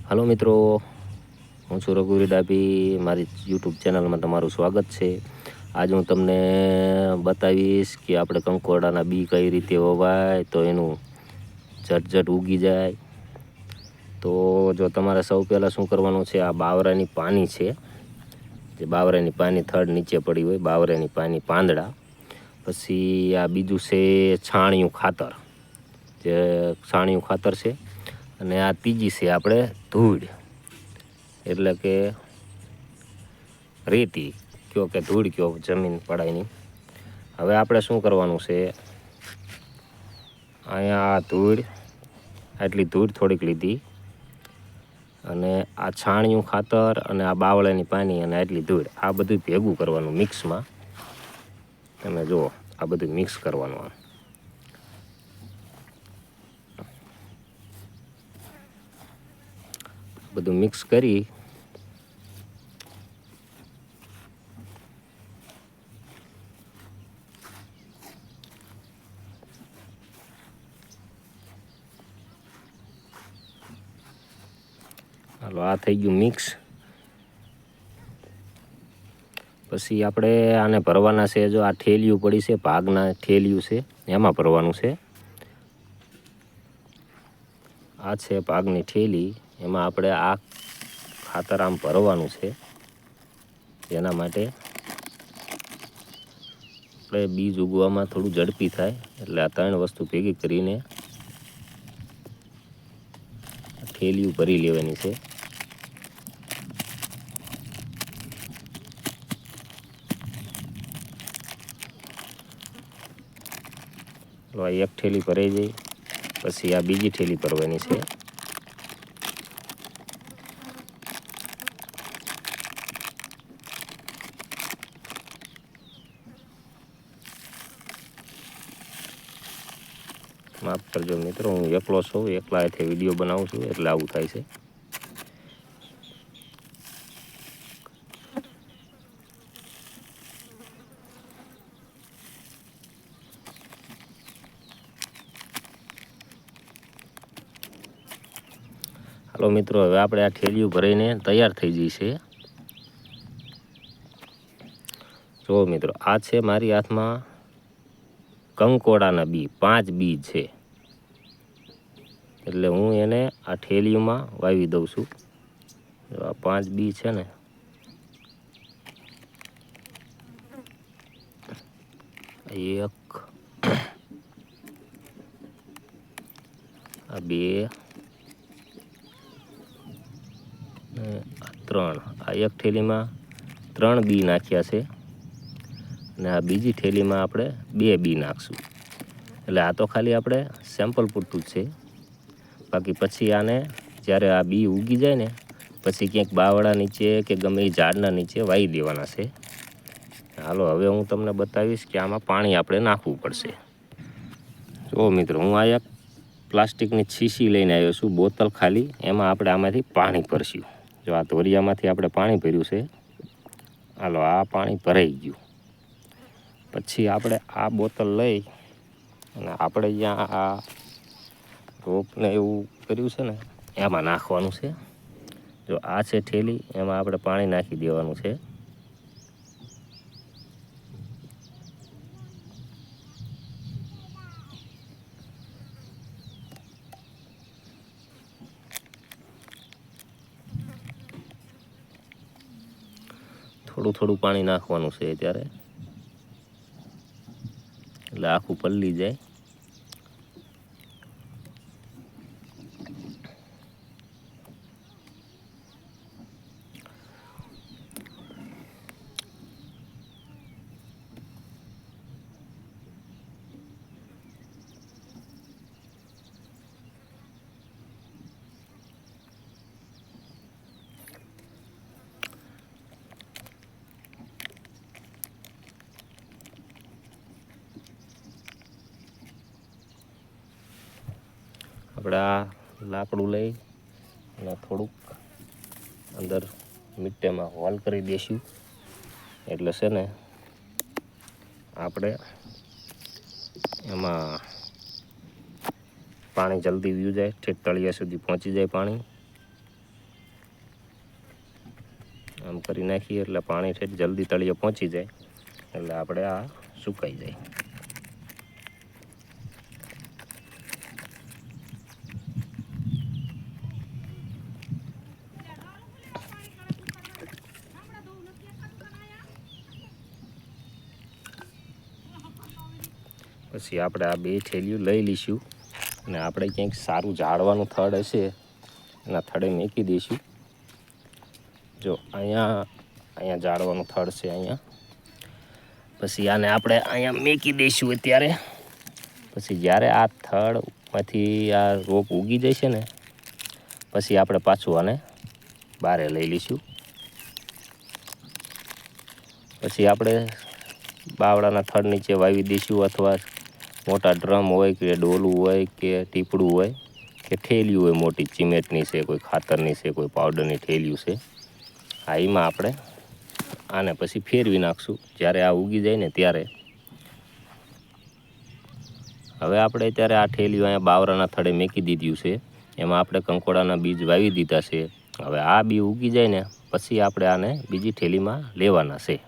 Hello मित्रों, हूँ छूं रघुवीर ડાભી। મારી યુટ્યુબ ચેનલમાં તમારું સ્વાગત છે। આજ હું તમને બતાવીશ કે આપણે કંકોડાના બી કઈ રીતે વવાય તો એનું ઝટઝટ ઉગી જાય। તો જો તમારે સૌ પહેલાં શું કરવાનું છે, આ બાવરાની પાની છે, જે બાવરાની પાની થડ નીચે પડી હોય, બાવરાની પાની પાંદડા, પછી આ બીજું છે છાણિયું ખાતર, જે છાણિયું ખાતર છે, અને આ ત્રીજી છે આપણે ધૂળ, એટલે કે રેતી કયો કે ધૂળ કયો, જમીન પડાયની। હવે આપણે શું કરવાનું છે, અહીંયા આ ધૂળ, આટલી ધૂળ થોડીક લીધી, અને આ છાણિયું ખાતર અને આ બાવળાની પાની અને આટલી ધૂળ, આ બધું ભેગું કરવાનું મિક્સમાં। તમે જુઓ, આ બધું મિક્સ કરવાનું। આમ બધું મિક્સ કરી હાલો, આ થઈ ગયું મિક્સ। પછી આપણે આને ભરવાના છે, જો આ ઠેલિયું પડી છે, ભાગના ઠેલિયું છે, એમાં ભરવાનું છે। આ છે ભાગની ઠેલી, એમાં આપણે આ ખાતર આમ ભરવાનું છે। એના માટે આપણે બીજ ઉગવામાં થોડું ઝડપી થાય, એટલે આ ત્રણ વસ્તુ ભેગી કરીને ઠેલિયું ભરી લેવાની છે। આ એક ઠેલી ભરાઈ જાય, પછી આ બીજી ઠેલી ભરવાની છે। માફ કરજો મિત્રો, હું એકલો છું, એકલા હાથે વિડીયો બનાવું છું, એટલે આવું થાય છે। હાલો મિત્રો, હવે આપણે આ ઠેલિયું ભરીને તૈયાર થઈ જશે। જો મિત્રો, આ છે મારી હાથમાં કંકોડાના બી, 5 બી છે, એટલે હું એને આ ઠેલિયુંમાં વાવી દઉં છું। જો આ 5 બી છે ને, એક, આ 2, આ 3, આ એક ઠેલીમાં 3 બી નાખ્યા છે, અને આ બીજી ઠેલીમાં આપણે 2 બી નાખશું। એટલે આ તો ખાલી આપણે સેમ્પલ પૂરતું જ છે, બાકી પછી આને જ્યારે આ બી ઉગી જાય ને, પછી ક્યાંક બાવળા નીચે કે ગમે એ ઝાડના નીચે વાવી દેવાના છે। હાલો, હવે હું તમને બતાવીશ કે આમાં પાણી આપણે નાખવું પડશે। જો મિત્રો, હું આ એક પ્લાસ્ટિકની શીશી લઈને આવ્યો છું, બોતલ ખાલી, એમાં આપણે આમાંથી પાણી ભરશું। જો આ ધોરિયામાંથી આપણે પાણી ભર્યું છે। હાલો, આ પાણી ભરાઈ ગયું, પછી આપણે આ બોતલ લઈ અને આપણે અહીંયા આ રોપને એવું કર્યું છે ને, એમાં નાખવાનું છે। જો આ છે ઠેલી, એમાં આપણે પાણી નાખી દેવાનું છે। થોડું થોડું પાણી નાખવાનું છે ત્યારે, એટલે આખું પલળી જાય। આપણે આ લાકડું લઈ અને થોડુંક અંદર મીઠેમાં હોલ કરી દઈશું, એટલે છે ને આપણે એમાં પાણી જલ્દી વ્યુ જાય, ઠેક તળિયા સુધી પહોંચી જાય પાણી। આમ કરી નાખીએ એટલે પાણી ઠેઠ જલ્દી તળિયે પહોંચી જાય, એટલે આપણે આ સુકાઈ જાય. પછી આપણે આ 2 થેલીઓ લઈ લઈશું અને આપણે ક્યાંક સારું ઝાડવાનું થડ હશે એના થડે મૂકી દઈશું. જો અહીંયા ઝાડવાનું થડ છે અહીંયા. પછી આને આપણે અહીંયા મૂકી દઈશું અત્યારે. પછી જ્યારે આ થડમાંથી આ રોપ ઉગી જશે ને પછી આપણે પાછું આને બહાર લઈ લઈશું. પછી આપણે બાવળાના થડ નીચે વાવી દઈશું, અથવા મોટા ડ્રમ હોય કે ડોલું હોય કે ટીપડું હોય કે ઠેલિયું હોય, મોટી સિમેન્ટની છે, કોઈ ખાતરની છે, કોઈ પાવડરની ઠેલિયું છે, આ એમાં આપણે આને પછી ફેરવી નાખશું જ્યારે આ ઉગી જાય ને ત્યારે. હવે આપણે અત્યારે આ ઠેલિયું અહીંયા બાવળાના થડે મૂકી દીધું છે, એમાં આપણે કંકોડાના બીજ વાવી દીધા છે. હવે આ બી ઉગી જાય ને પછી આપણે આને બીજી ઠેલીમાં લેવાના છે.